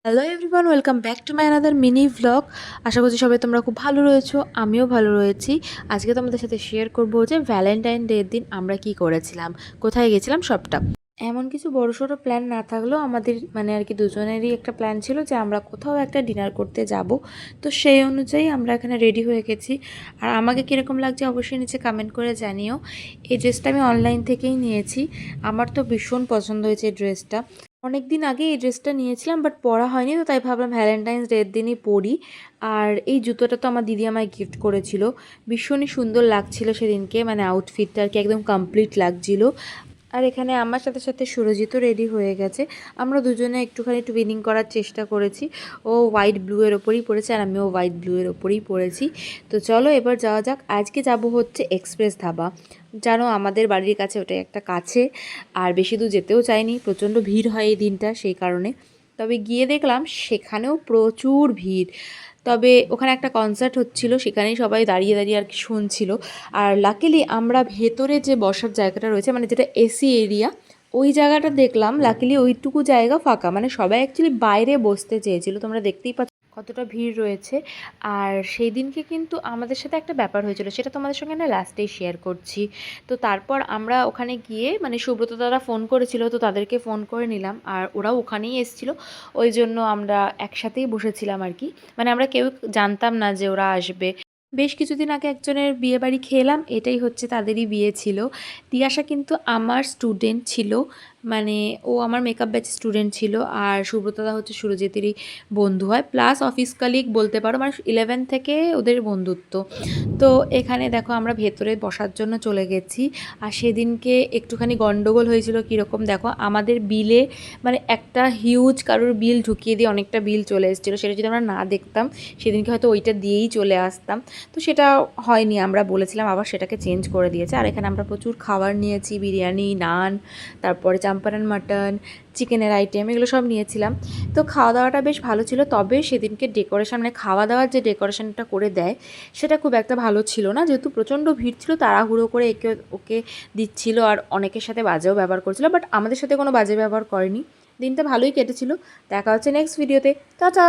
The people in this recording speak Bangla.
Hello everyone, welcome back to my another mini vlog. আশা করছি সবাই তোমরা খুব ভালো রয়েছো, আমিও ভালো রয়েছি। আজকে তোমাদের সাথে শেয়ার করবো যে ভ্যালেন্টাইন ডের দিন আমরা কি করেছিলাম, কোথায় গেছিলাম সবটা। এমন কিছু বড়সড় প্ল্যান না থাকলেও আমাদের আর কি দুজনেরই একটা প্ল্যান ছিল যে আমরা কোথাও একটা ডিনার করতে যাব। তো সেই অনুযায়ী আমরা এখানে রেডি হয়ে গেছি। আর আমাকে কীরকম লাগছে অবশ্যই নিচে কমেন্ট করে জানিও। এই ড্রেসটা আমি অনলাইন থেকেই নিয়েছি, আমার তো ভীষণ পছন্দ হয়েছে এই ড্রেসটা। অনেক দিন আগে এই ড্রেসটা নিয়েছিলাম, বাট পরা হয়নি, তো তাই ভাবলাম ভ্যালেন্টাইন্স ডের দিনই পরি। আর এই জুতোটা তো আমার দিদি আমায় গিফট করেছিল, ভীষণই সুন্দর লাগছিল সেদিনকে, আউটফিটটা আর কি একদম কমপ্লিট লাগছিল। আর এখানে আমার সাথে সাথে সুরজিতও রেডি হয়ে গেছে। আমরা দুজনে একটুখানি টুইনিং করার চেষ্টা করেছি। ও হোয়াইট ব্লু এর ওপরেই পড়েছে আর আমিও হোয়াইট ব্লু এর ওপরেই পড়েছি। তো চলো এবার যাওয়া যাক। আজকে যাব হচ্ছে এক্সপ্রেস ধাবা। জানো আমাদের বাড়ির কাছে, ওটাই একটা কাছে, আর বেশি দূর যেতেও চাইনি, প্রচণ্ড ভিড় হয় এই দিনটা সেই কারণে। তবে গিয়ে দেখলাম সেখানেও প্রচুর ভিড়। তবে ওখানে একটা কনসার্ট হচ্ছিল, সেখানেই সবাই দাঁড়িয়ে দাঁড়িয়ে আর কি শুনছিল। আর লাকিলি আমরা ভেতরে যে বসার জায়গাটা রয়েছে, যেটা এসি এরিয়া, ওই জায়গাটা দেখলাম লাকিলি ওইটুকু জায়গা ফাঁকা, সবাই অ্যাকচুয়ালি বাইরে বসতে চেয়েছিল। তোমরা দেখতেই পাচ্ছ কতটা ভিড় রয়েছে। আর সেই দিনকে কিন্তু আমাদের সাথে একটা ব্যাপার হয়েছিল, সেটা তোমাদের সঙ্গে না লাস্টেই শেয়ার করছি। তো তারপর আমরা ওখানে গিয়ে সুব্রত দাদা ফোন করেছিল, তো তাদেরকে ফোন করে নিলাম, আর ওরাও ওখানেই এসেছিলো। ওই জন্য আমরা একসাথেই বসেছিলাম আর কি। আমরা কেউ জানতাম না যে ওরা আসবে। বেশ কিছুদিন আগে একজনের বিয়ে বাড়ি খেলাম, এটাই হচ্ছে তাদেরই বিয়ে ছিল। তিয়াশা কিন্তু আমার স্টুডেন্ট ছিল, ও আমার মেকআপ ব্যাচের স্টুডেন্ট ছিল। আর সুব্রতদা হচ্ছে সুরজিতেরই বন্ধু হয়, প্লাস অফিস কালিগ বলতে পারো, 11 থেকে ওদের বন্ধুত্ব। তো এখানে দেখো আমরা ভেতরে বসার জন্য চলে গেছি। আর সেদিনকে একটুখানি গন্ডগোল হয়েছিল, কীরকম দেখো আমাদের বিলে একটা হিউজ কারোর বিল ঢুকিয়ে দিয়ে অনেকটা বিল চলে এসেছিলো। সেটা যদি আমরা না দেখতাম সেদিনকে হয়তো ওইটা দিয়েই চলে আসতাম। তো সেটা হয়নি, আমরা বলেছিলাম, আবার সেটাকে চেঞ্জ করে দিয়েছে। আর এখানে আমরা প্রচুর খাবার নিয়েছি, বিরিয়ানি, নান, তারপরে চাম্পারান মাটন, চিকেনের আইটেম, এগুলো সব নিয়েছিলাম। তো খাওয়া দাওয়াটা বেশ ভালো ছিল। তবে সেদিনকে ডেকোরেশন, খাওয়া দাওয়ার যে ডেকোরেশনটা করে দেয় সেটা খুব একটা ভালো ছিল না, যেহেতু প্রচণ্ড ভিড় ছিল, তাড়াহুড়ো করে একে ওকে দিচ্ছিল, আর অনেকের সাথে বাজেও ব্যবহার করছিল। বাট আমাদের সাথে কোনো বাজে ব্যবহার করেনি, দিনটা ভালোই কেটেছিল। দেখা হচ্ছে নেক্সট ভিডিওতে। টাটা।